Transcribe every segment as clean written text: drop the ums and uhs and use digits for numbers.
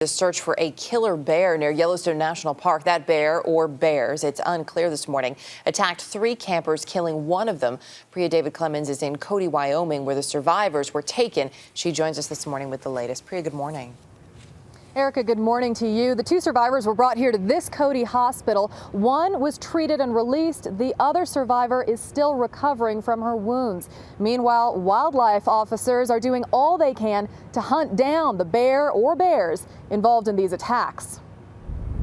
The search for a killer bear near Yellowstone National Park. That bear, or bears, it's unclear this morning, attacked 3 campers, killing one of them. Priya David Clemens is in Cody, Wyoming, where the survivors were taken. She joins us this morning with the latest. Priya, good morning. Erica, good morning to you. The 2 survivors were brought here to this Cody hospital. One was treated and released. The other survivor is still recovering from her wounds. Meanwhile, wildlife officers are doing all they can to hunt down the bear or bears involved in these attacks.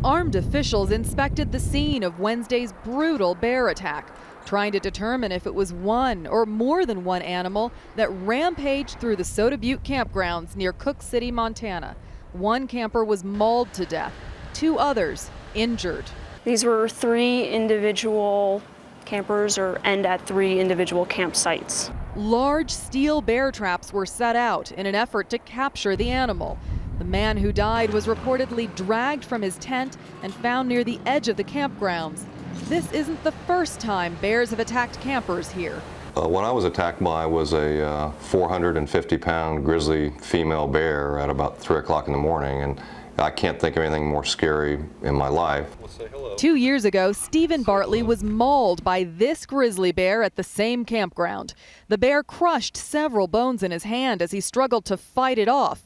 Armed officials inspected the scene of Wednesday's brutal bear attack, trying to determine if it was one or more than one animal that rampaged through the Soda Butte campgrounds near Cook City, Montana. 1 camper was mauled to death, 2 others injured. These were 3 individual campers and at 3 individual campsites. Large steel bear traps were set out in an effort to capture the animal. The man who died was reportedly dragged from his tent and found near the edge of the campgrounds. This isn't the first time bears have attacked campers here. What I was attacked by was a 450-pound grizzly female bear at about 3 o'clock in the morning, and I can't think of anything more scary in my life. 2 years ago, STEVENBARTLEY was mauled by this grizzly bear at the same campground. The bear crushed several bones in his hand as he struggled to fight it off.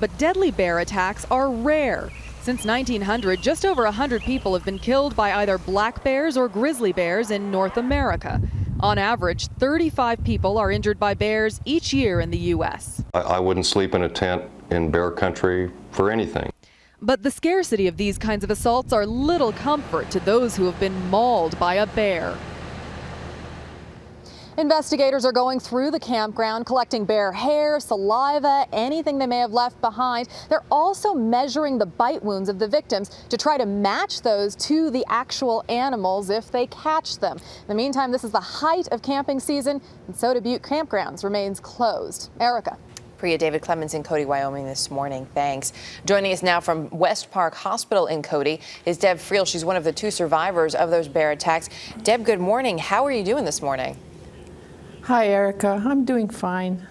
But deadly bear attacks are rare. Since 1900, just over 100 people have been killed by either black bears or grizzly bears in North America. On average, 35 people are injured by bears each year in the U.S. I wouldn't sleep in a tent in bear country for anything. But the scarcity of these kinds of assaults are little comfort to those who have been mauled by a bear. Investigators are going through the campground, collecting bear hair, saliva, anything they may have left behind. They're also measuring the bite wounds of the victims to try to match those to the actual animals if they catch them. In the meantime, this is the height of camping season, and Soda Butte campgrounds remains closed. Erica. Priya David Clemens in Cody, Wyoming this morning. Thanks. Joining us now from West Park Hospital in Cody is Deb Freele. She's one of the 2 survivors of those bear attacks. Deb, good morning. How are you doing this morning? Hi, Erica. I'm doing fine.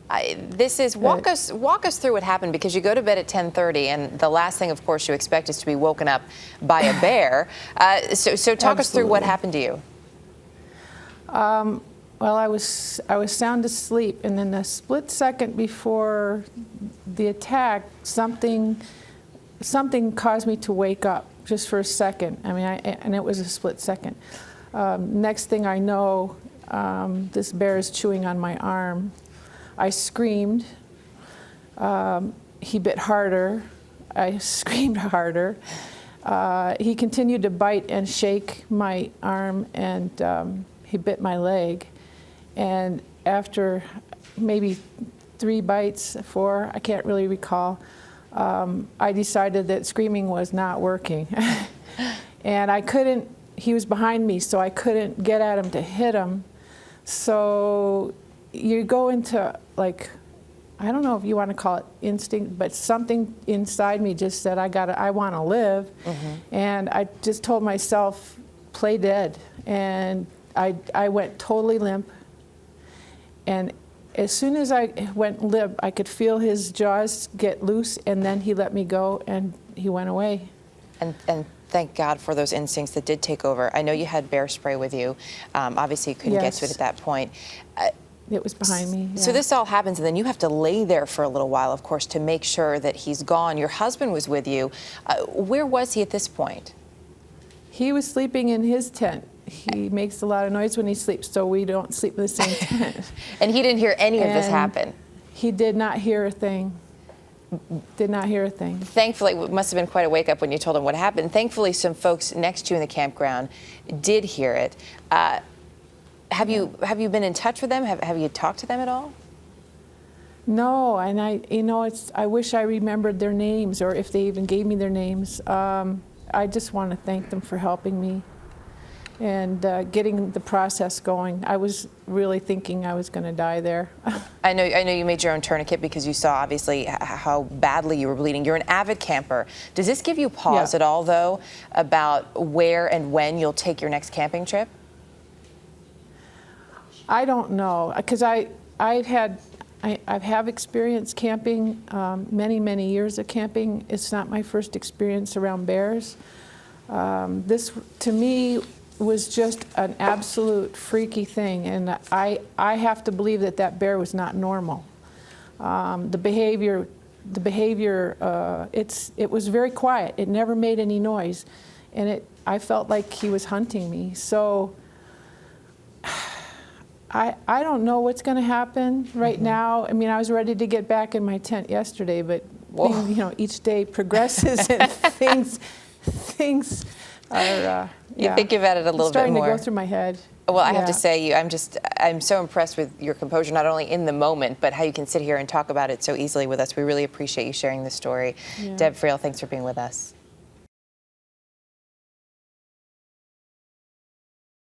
Walk us through what happened, because you go to bed at 10:30, and the last thing, of course, you expect is to be woken up by a bear. So talk us through what happened to you. Well, I was sound asleep, and then a split second before the attack, something caused me to wake up just for a second. I mean, and it was a split second. Next thing I know, this bear is chewing on my arm. I screamed. He bit harder. I screamed harder. He continued to bite and shake my arm, and he bit my leg. And after maybe 3 bites, 4, I can't really recall, I decided that screaming was not working. And I couldn't, he was behind me, so I couldn't get at him to hit him. So you go into, like, I don't know if you want to call it instinct, but something inside me just said, I want to live. Mm-hmm. And I just told myself, play dead. And I went totally limp. And as soon as I went limp, I could feel his jaws get loose, and then he let me go, and he went away. And thank God for those instincts that did take over. I know you had bear spray with you. Obviously, you couldn't get to it at that point. It was behind me. Yeah. So this all happens, and then you have to lay there for a little while, of course, to make sure that he's gone. Your husband was with you. Where was he at this point? He was sleeping in his tent. He makes a lot of noise when he sleeps, so we don't sleep in the same tent. And he didn't hear any of this happen? He did not hear a thing. Did not hear a thing. Thankfully, it must have been quite a wake-up when you told him what happened. Thankfully, some folks next to you in the campground did hear it. Have you been in touch with them? Have you talked to them at all? No, and I wish I remembered their names, or if they even gave me their names. I just want to thank them for helping me and getting the process going. I was really thinking I was going to die there. I know you made your own tourniquet because you saw obviously how badly you were bleeding. You're an avid camper. Does this give you pause at all, though, about where and when you'll take your next camping trip? I don't know, because I I have experienced camping, many, many years of camping. It's not my first experience around bears. This, to me, was just an absolute freaky thing, and I have to believe that that bear was not normal. The behavior, it was very quiet. It never made any noise, and I felt like he was hunting me. So I don't know what's going to happen right now. I mean, I was ready to get back in my tent yesterday, but you know, each day progresses and things are. You think about it a little bit more. Starting to go through my head. Well, I have to say, I'm so impressed with your composure, not only in the moment, but how you can sit here and talk about it so easily with us. We really appreciate you sharing this story. Yeah. Deb Freele, thanks for being with us.